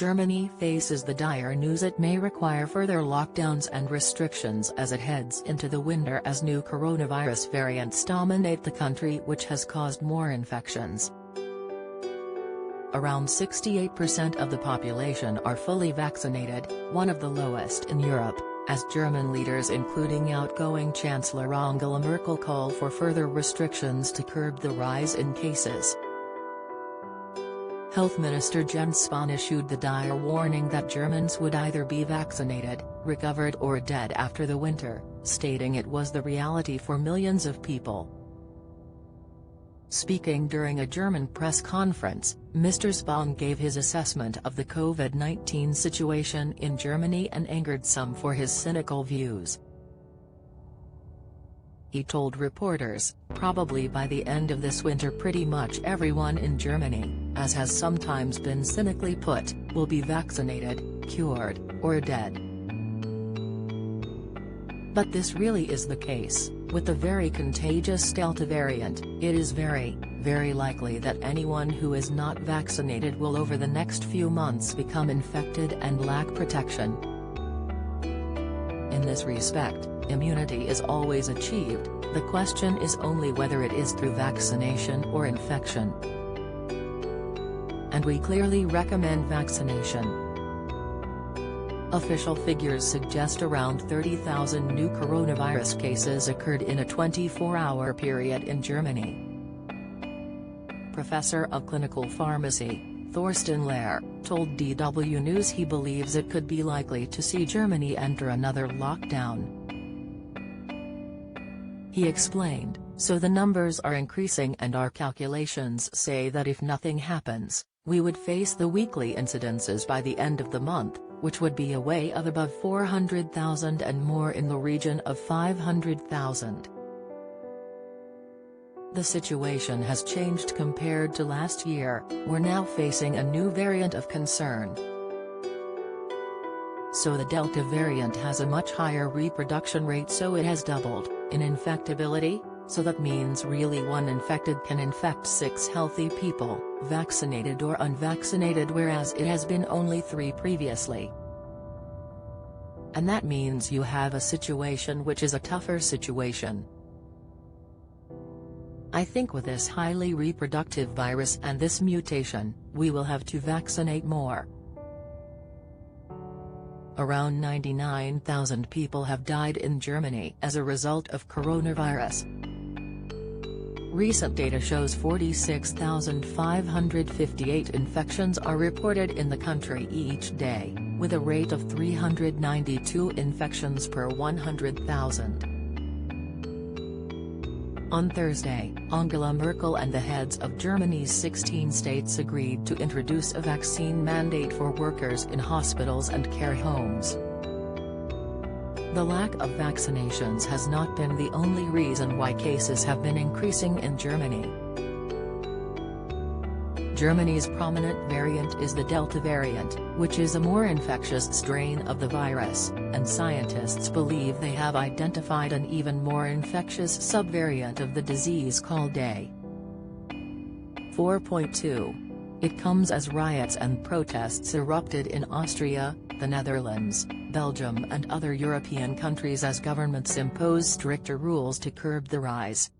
Germany faces the dire news it may require further lockdowns and restrictions as it heads into the winter as new coronavirus variants dominate the country, which has caused more infections. Around 68% of the population are fully vaccinated, one of the lowest in Europe, as German leaders including outgoing Chancellor Angela Merkel call for further restrictions to curb the rise in cases. Health Minister Jens Spahn issued the dire warning that Germans would either be vaccinated, recovered or dead after the winter, stating it was the reality for millions of people. Speaking during a German press conference, Mr. Spahn gave his assessment of the COVID-19 situation in Germany and angered some for his cynical views. He told reporters, "Probably by the end of this winter pretty much everyone in Germany, as has sometimes been cynically put, will be vaccinated, cured, or dead." But this really is the case. With the very contagious Delta variant, it is very, very likely that anyone who is not vaccinated will over the next few months become infected and lack protection. In this respect, immunity is always achieved, the question is only whether it is through vaccination or infection. And we clearly recommend vaccination. Official figures suggest around 30,000 new coronavirus cases occurred in a 24-hour period in Germany. Professor of Clinical Pharmacy, Thorsten Lehr, told DW News he believes it could be likely to see Germany enter another lockdown. He explained, "So the numbers are increasing and our calculations say that if nothing happens, we would face the weekly incidences by the end of the month, which would be a way of above 400,000 and more in the region of 500,000. The situation has changed compared to last year, we're now facing a new variant of concern. So the Delta variant has a much higher reproduction rate, so it has doubled in infectability, so that means really one infected can infect 6 healthy people, vaccinated or unvaccinated, whereas it has been only 3 previously. And that means you have a situation which is a tougher situation. I think with this highly reproductive virus and this mutation, we will have to vaccinate more." Around 99,000 people have died in Germany as a result of coronavirus. Recent data shows 46,558 infections are reported in the country each day, with a rate of 392 infections per 100,000. On Thursday, Angela Merkel and the heads of Germany's 16 states agreed to introduce a vaccine mandate for workers in hospitals and care homes. The lack of vaccinations has not been the only reason why cases have been increasing in Germany. Germany's prominent variant is the Delta variant, which is a more infectious strain of the virus, and scientists believe they have identified an even more infectious subvariant of the disease called A4.2. It comes as riots and protests erupted in Austria, the Netherlands, Belgium and other European countries as governments impose stricter rules to curb the rise.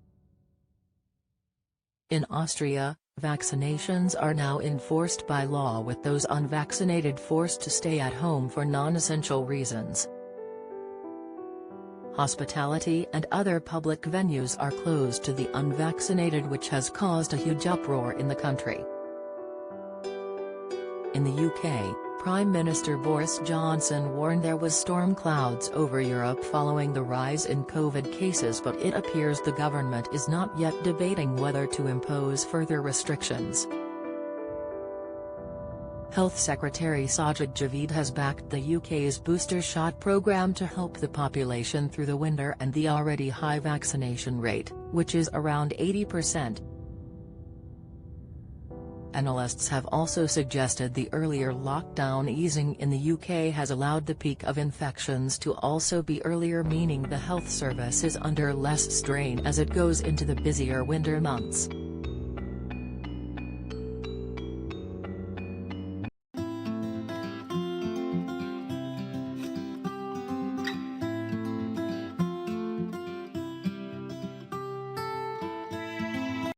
In Austria, vaccinations are now enforced by law, with those unvaccinated forced to stay at home for non-essential reasons. Hospitality and other public venues are closed to the unvaccinated, which has caused a huge uproar in the country. In the UK, Prime Minister Boris Johnson warned there was storm clouds over Europe following the rise in COVID cases, but it appears the government is not yet debating whether to impose further restrictions. Health Secretary Sajid Javid has backed the UK's booster shot programme to help the population through the winter and the already high vaccination rate, which is around 80%. Analysts have also suggested the earlier lockdown easing in the UK has allowed the peak of infections to also be earlier, meaning the health service is under less strain as it goes into the busier winter months.